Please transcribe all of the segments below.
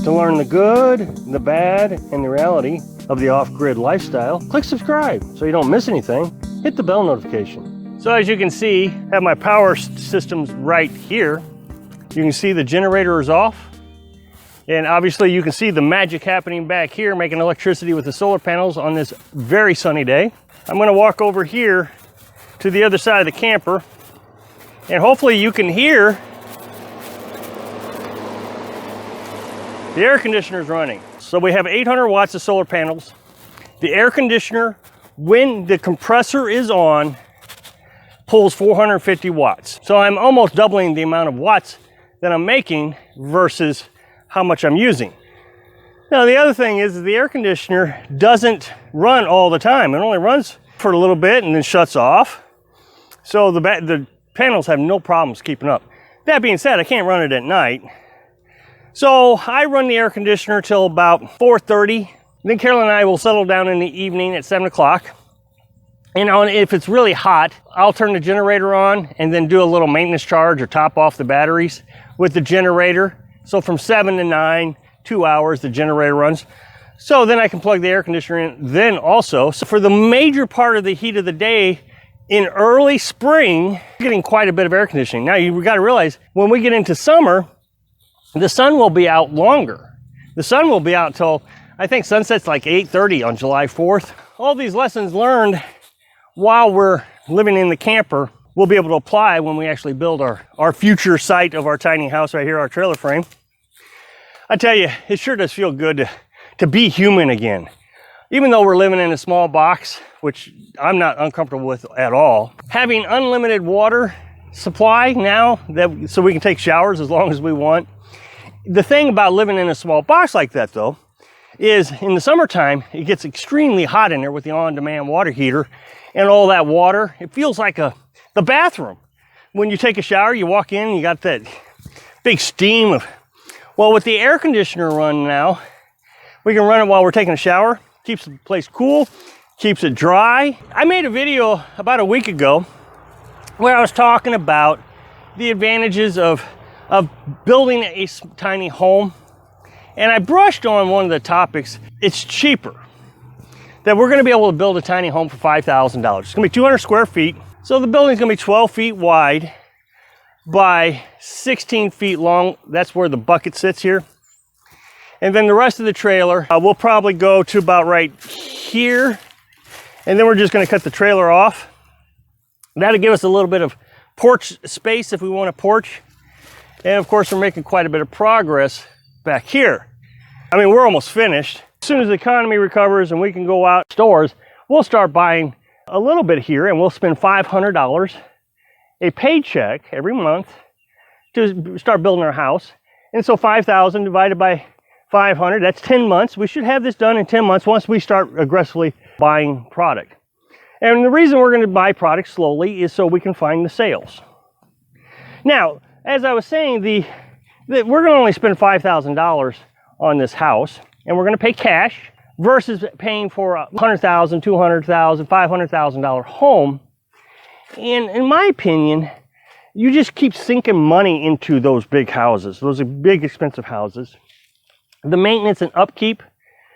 To learn the good, the bad, and the reality of the off-grid lifestyle, click subscribe so you don't miss anything. Hit the bell notification. So as you can see, I have my power systems right here. You can see the generator is off. And obviously you can see the magic happening back here, making electricity with the solar panels on this very sunny day. I'm gonna walk over here to the other side of the camper, and hopefully you can hear the air conditioner is running. So we have 800 watts of solar panels. The air conditioner, when the compressor is on, pulls 450 watts. So I'm almost doubling the amount of watts that I'm making versus how much I'm using. Now the other thing is the air conditioner doesn't run all the time. It only runs for a little bit and then shuts off. So the panels have no problems keeping up. That being said, I can't run it at night. So I run the air conditioner till about 4:30. Then Carolyn and I will settle down in the evening at 7 o'clock. And if it's really hot, I'll turn the generator on and then do a little maintenance charge or top off the batteries with the generator. So from 7 to 9, 2 hours, the generator runs. So then I can plug the air conditioner in then also. So for the major part of the heat of the day in early spring, you're getting quite a bit of air conditioning. Now you've got to realize when we get into summer, the sun will be out longer. The sun will be out till, I think sunset's like 8:30 on July 4th. All these lessons learned while we're living in the camper, we'll be able to apply when we actually build our future site of our tiny house right here, our trailer frame. I tell you, it sure does feel good to be human again. Even though we're living in a small box, which I'm not uncomfortable with at all, having unlimited water supply now, so we can take showers as long as we want. The thing about living in a small box like that though, is in the summertime, it gets extremely hot in there with the on-demand water heater and all that water. It feels like the bathroom. When you take a shower, you walk in and you got that big steam of, well, with the air conditioner run now, we can run it while we're taking a shower. Keeps the place cool, keeps it dry. I made a video about a week ago where I was talking about the advantages of building a tiny home. And I brushed on one of the topics. It's cheaper. That we're gonna be able to build a tiny home for $5,000. It's gonna be 200 square feet. So the building's gonna be 12 feet wide by 16 feet long. That's where the bucket sits here. And then the rest of the trailer, we'll probably go to about right here. And then we're just gonna cut the trailer off. That'll give us a little bit of porch space if we want a porch. And of course, we're making quite a bit of progress back here. I mean, we're almost finished. As soon as the economy recovers and we can go out stores, we'll start buying a little bit here and we'll spend $500 a paycheck every month to start building our house. And so 5,000 divided by 500, that's 10 months. We should have this done in 10 months once we start aggressively buying product. And the reason we're going to buy product slowly is so we can find the sales. Now, as I was saying, we're going to only spend $5,000 on this house, and we're going to pay cash versus paying for a $100,000, $200,000, $500,000 home. And in my opinion, you just keep sinking money into those big houses. Those are big, expensive houses. The maintenance and upkeep,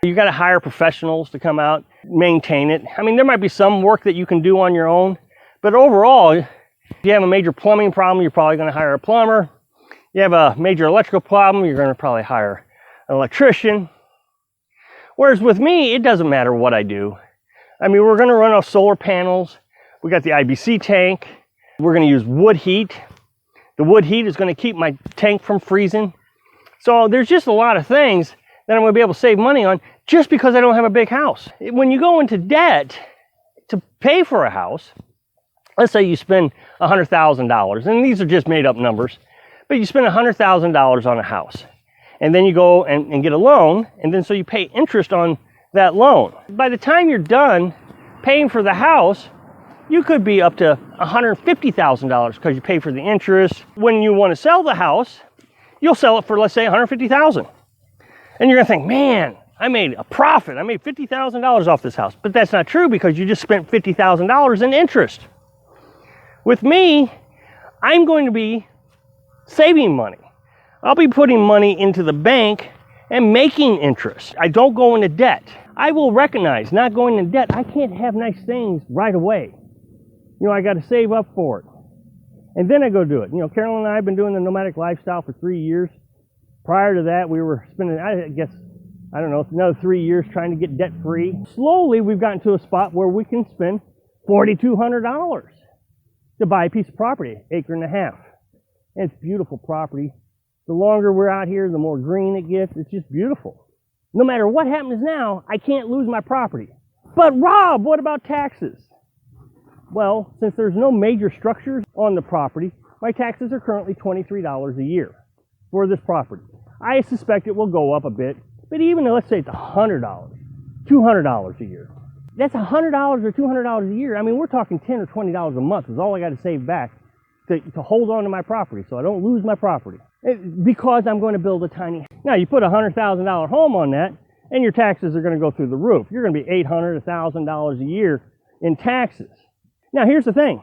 you got to hire professionals to come out, maintain it. I mean, there might be some work that you can do on your own, but overall, if you have a major plumbing problem, you're probably going to hire a plumber. You have a major electrical problem, you're going to probably hire an electrician. Whereas with me, it doesn't matter what I do. I mean, we're going to run off solar panels. We got the IBC tank. We're going to use wood heat. The wood heat is going to keep my tank from freezing. So there's just a lot of things that I'm going to be able to save money on just because I don't have a big house. When you go into debt to pay for a house, let's say you spend $100,000, and these are just made up numbers, but you spend $100,000 on a house. And then you go and get a loan, and then so you pay interest on that loan. By the time you're done paying for the house, you could be up to $150,000 because you pay for the interest. When you want to sell the house, you'll sell it for, let's say, $150,000. And you're gonna think, man, I made a profit. I made $50,000 off this house. But that's not true because you just spent $50,000 in interest. With me, I'm going to be saving money. I'll be putting money into the bank and making interest. I don't go into debt. I will recognize not going into debt. I can't have nice things right away. I got to save up for it. And then I go do it. Carolyn and I have been doing the nomadic lifestyle for 3 years. Prior to that, we were spending, I don't know, another 3 years trying to get debt free. Slowly, we've gotten to a spot where we can spend $4,200 to buy a piece of property, acre and a half. And it's beautiful property. The longer we're out here, the more green it gets. It's just beautiful. No matter what happens now, I can't lose my property. But Rob, what about taxes? Well, since there's no major structures on the property, my taxes are currently $23 a year for this property. I suspect it will go up a bit, but even let's say it's $100, $200 a year. That's $100 or $200 a year. I mean, we're talking $10 or $20 a month is all I got to save back to hold on to my property so I don't lose my property. Because I'm going to build a tiny. Now, you put a $100,000 home on that, and your taxes are going to go through the roof. You're going to be $800, $1,000 a year in taxes. Now, here's the thing.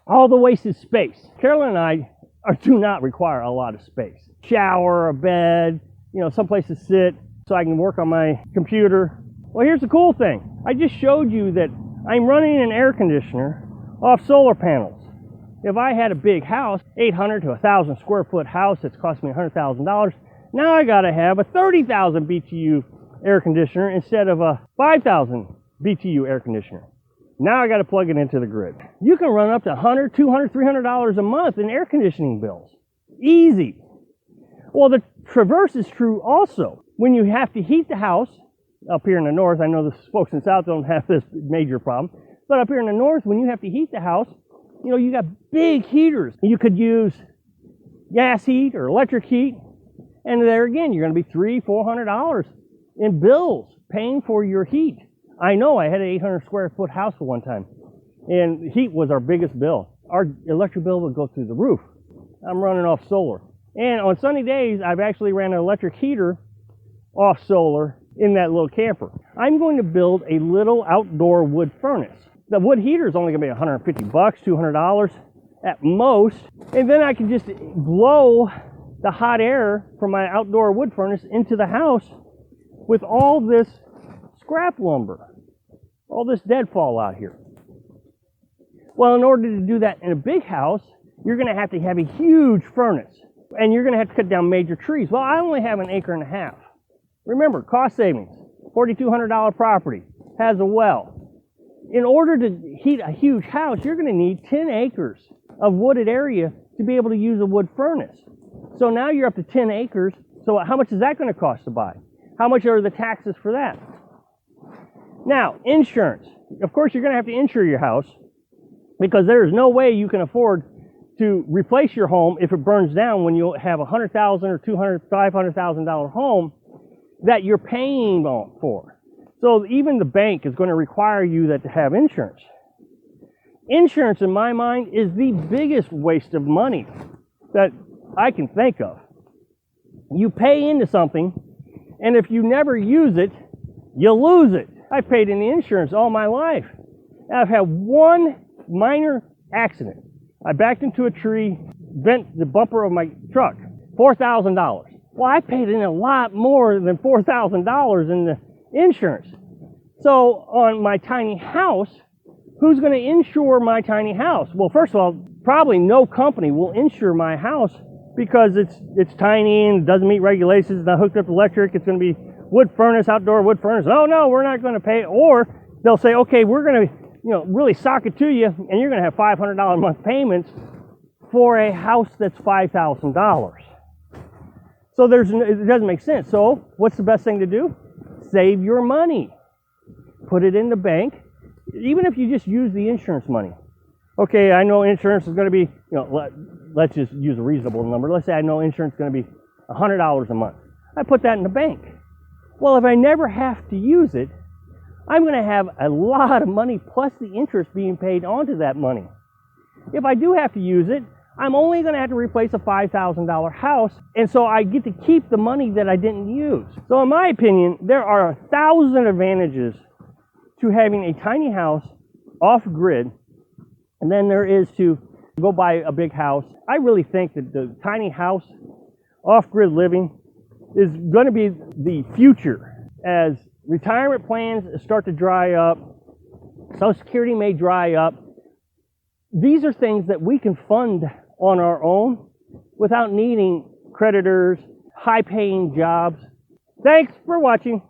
All the wasted space. Carolyn and I do not require a lot of space. Shower, a bed, someplace to sit so I can work on my computer. Well, here's the cool thing. I just showed you that I'm running an air conditioner off solar panels. If I had a big house, 800 to 1,000 square foot house that's cost me $100,000, now I got to have a 30,000 BTU air conditioner instead of a 5,000 BTU air conditioner. Now I got to plug it into the grid. You can run up to $100, $200, $300 a month in air conditioning bills. Easy. Well, the reverse is true also. When you have to heat the house, up here in the north, I know the folks in the south don't have this major problem, but up here in the north, when you have to heat the house, you got big heaters. You could use gas heat or electric heat, and there again, you're going to be $300, $400 in bills paying for your heat. I know I had an 800 square foot house for one time, and heat was our biggest bill. Our electric bill would go through the roof. I'm running off solar. And on sunny days, I've actually ran an electric heater off solar in that little camper. I'm going to build a little outdoor wood furnace. The wood heater is only going to be $150, $200 at most. And then I can just blow the hot air from my outdoor wood furnace into the house with all this scrap lumber, all this deadfall out here. Well, in order to do that in a big house, you're going to have a huge furnace, and you're going to have to cut down major trees. Well, I only have an acre and a half. Remember, cost savings, $4,200 property, has a well. In order to heat a huge house, you're going to need 10 acres of wooded area to be able to use a wood furnace. So now you're up to 10 acres. So how much is that going to cost to buy? How much are the taxes for that? Now, insurance. Of course, you're going to have to insure your house because there is no way you can afford to replace your home if it burns down when you have a $100,000 or $200,000, $500,000 home that you're paying for. So even the bank is going to require you to have insurance. Insurance, in my mind, is the biggest waste of money that I can think of. You pay into something, and if you never use it, you lose it. I've paid in the insurance all my life. I've had one minor accident. I backed into a tree, bent the bumper of my truck, $4,000. Well, I paid in a lot more than $4,000 in the insurance. So on my tiny house, who's going to insure my tiny house? Well, first of all, probably no company will insure my house because it's tiny and doesn't meet regulations. It's not hooked up to electric. It's going to be wood furnace, outdoor wood furnace. Oh no, we're not going to pay. Or they'll say, okay, we're going to really sock it to you, and you're going to have $500 a month payments for a house that's $5,000. So it doesn't make sense. So what's the best thing to do? Save your money. Put it in the bank, even if you just use the insurance money. Okay, I know insurance is going to be, let's just use a reasonable number. Let's say I know insurance is going to be $100 a month. I put that in the bank. Well, if I never have to use it, I'm going to have a lot of money plus the interest being paid onto that money. If I do have to use it, I'm only going to have to replace a $5,000 house, and so I get to keep the money that I didn't use. So in my opinion, there are 1,000 advantages to having a tiny house off-grid, and then there is to go buy a big house. I really think that the tiny house, off-grid living, is going to be the future. As retirement plans start to dry up, Social Security may dry up. These are things that we can fund on our own without needing creditors, high-paying jobs. Thanks for watching.